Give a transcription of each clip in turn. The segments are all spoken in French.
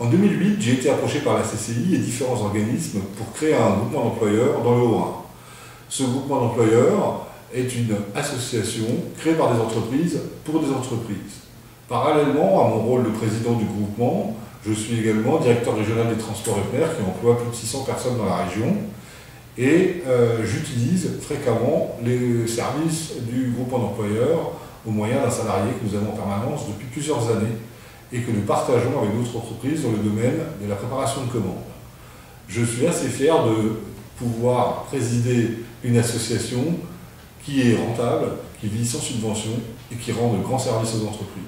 En 2008, j'ai été approché par la CCI et différents organismes pour créer un groupement d'employeurs dans le Haut-Rhin. Ce groupement d'employeurs est une association créée par des entreprises pour des entreprises. Parallèlement à mon rôle de président du groupement, je suis également directeur régional des transports EPNER qui emploie plus de 600 personnes dans la région et j'utilise fréquemment les services du groupement d'employeurs au moyen d'un salarié que nous avons en permanence depuis plusieurs années et que nous partageons avec d'autres entreprises dans le domaine de la préparation de commandes. Je suis assez fier de pouvoir présider une association qui est rentable, qui vit sans subvention et qui rend de grands services aux entreprises.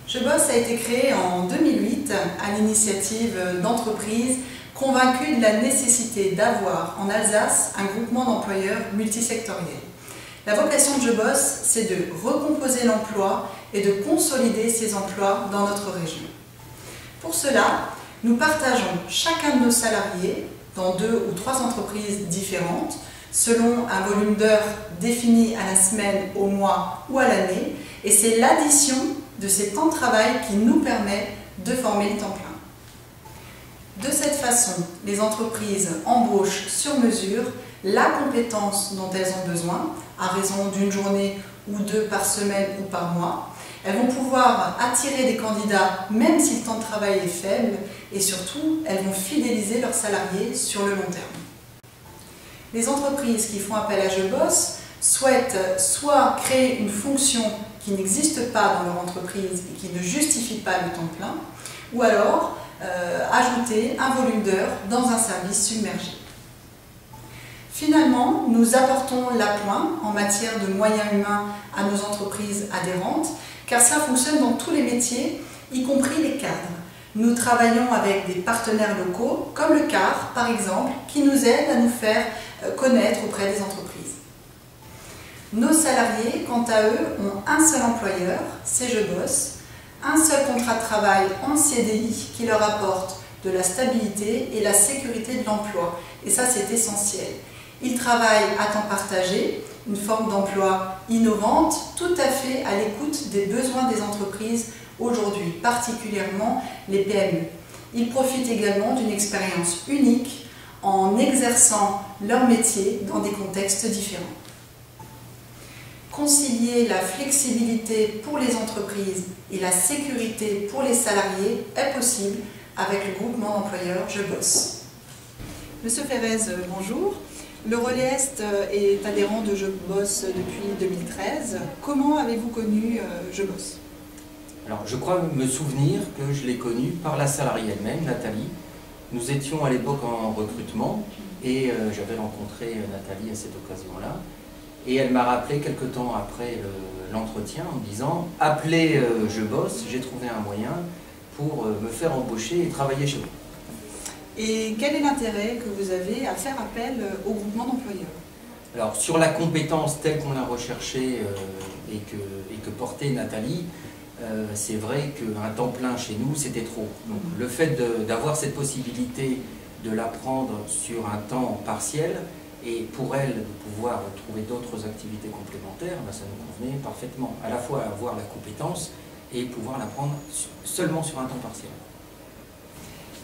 Je bosse a été créé en 2008 à l'initiative d'entreprises convaincues de la nécessité d'avoir en Alsace un groupement d'employeurs multisectoriel. La vocation de Je bosse, c'est de recomposer l'emploi et de consolider ces emplois dans notre région. Pour cela, nous partageons chacun de nos salariés dans 2 ou 3 entreprises différentes, selon un volume d'heures défini à la semaine, au mois ou à l'année, et c'est l'addition de ces temps de travail qui nous permet de former le temps plein. De cette façon, les entreprises embauchent sur mesure la compétence dont elles ont besoin, à raison d'une journée ou 2 par semaine ou par mois. Elles vont pouvoir attirer des candidats même si le temps de travail est faible et surtout, elles vont fidéliser leurs salariés sur le long terme. Les entreprises qui font appel à Je bosse souhaitent soit créer une fonction qui n'existe pas dans leur entreprise et qui ne justifie pas le temps plein, ou alors ajouter un volume d'heures dans un service submergé. Finalement, nous apportons l'appoint en matière de moyens humains à nos entreprises adhérentes, car ça fonctionne dans tous les métiers, y compris les cadres. Nous travaillons avec des partenaires locaux, comme le CAR par exemple, qui nous aident à nous faire connaître auprès des entreprises. Nos salariés, quant à eux, ont un seul employeur, c'est Je bosse, un seul contrat de travail en CDI qui leur apporte de la stabilité et la sécurité de l'emploi. Et ça, c'est essentiel. Ils travaillent à temps partagé, une forme d'emploi innovante, tout à fait à l'écoute des besoins des entreprises aujourd'hui, particulièrement les PME. Ils profitent également d'une expérience unique en exerçant leur métier dans des contextes différents. Concilier la flexibilité pour les entreprises et la sécurité pour les salariés est possible avec le groupement d'employeurs Je bosse. Monsieur Ferrez, bonjour. Le Relais Est est adhérent de Je bosse depuis 2013. Comment avez-vous connu Je bosse? Alors, je crois me souvenir que je l'ai connue par la salariée elle-même, Nathalie. Nous étions à l'époque en recrutement et j'avais rencontré Nathalie à cette occasion-là. Et elle m'a rappelé quelque temps après l'entretien en me disant « Appelez Je bosse, j'ai trouvé un moyen pour me faire embaucher et travailler chez vous. » Et quel est l'intérêt que vous avez à faire appel au groupement d'employeurs? Alors, sur la compétence telle qu'on l'a recherchée et que portait Nathalie, c'est vrai qu'un temps plein chez nous, c'était trop. Donc, le fait d'avoir cette possibilité de l'apprendre sur un temps partiel, et pour elle de pouvoir trouver d'autres activités complémentaires, ben, ça nous convenait parfaitement. À la fois avoir la compétence et pouvoir l'apprendre seulement sur un temps partiel.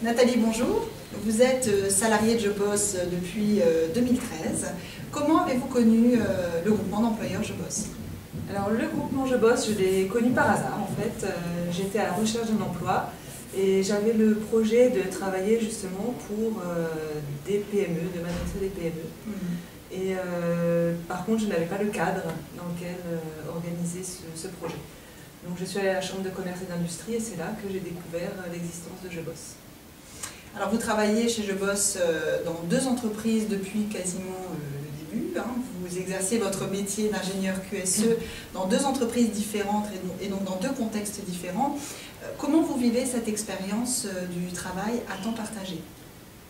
Nathalie, bonjour. Vous êtes salariée de Je bosse depuis 2013. Comment avez-vous connu le groupement d'employeurs Je bosse? Alors le groupement Je bosse, je l'ai connu par hasard en fait. J'étais à la recherche d'un emploi et j'avais le projet de travailler justement pour des PME, de m'adresser des PME. Et par contre, je n'avais pas le cadre dans lequel organiser ce projet. Donc je suis allée à la Chambre de commerce et d'industrie et c'est là que j'ai découvert l'existence de Je bosse. Alors vous travaillez chez Je bosse dans 2 entreprises depuis quasiment le début. Vous exercez votre métier d'ingénieur QSE dans 2 entreprises différentes et donc dans 2 contextes différents. Comment vous vivez cette expérience du travail à temps partagé?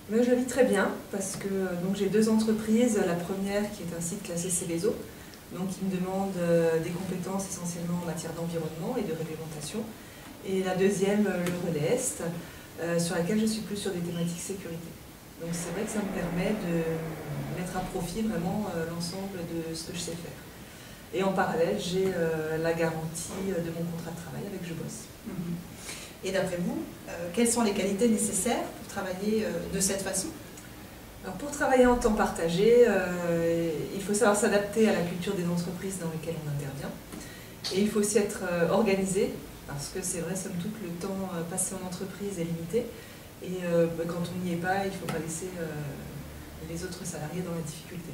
Je la vis très bien parce que j'ai 2 entreprises. La première qui est un site classé Céveso, donc qui me demande des compétences essentiellement en matière d'environnement et de réglementation. Et la deuxième, le Relais Est, sur laquelle je suis plus sur des thématiques sécurité. Donc c'est vrai que ça me permet de mettre à profit vraiment l'ensemble de ce que je sais faire. Et en parallèle, j'ai la garantie de mon contrat de travail avec Je bosse. Et d'après vous, quelles sont les qualités nécessaires pour travailler de cette façon? Alors pour travailler en temps partagé, il faut savoir s'adapter à la culture des entreprises dans lesquelles on intervient. Et il faut aussi être organisé, parce que c'est vrai, somme toute, le temps passé en entreprise est limité. Et quand on n'y est pas, il ne faut pas laisser les autres salariés dans la difficulté.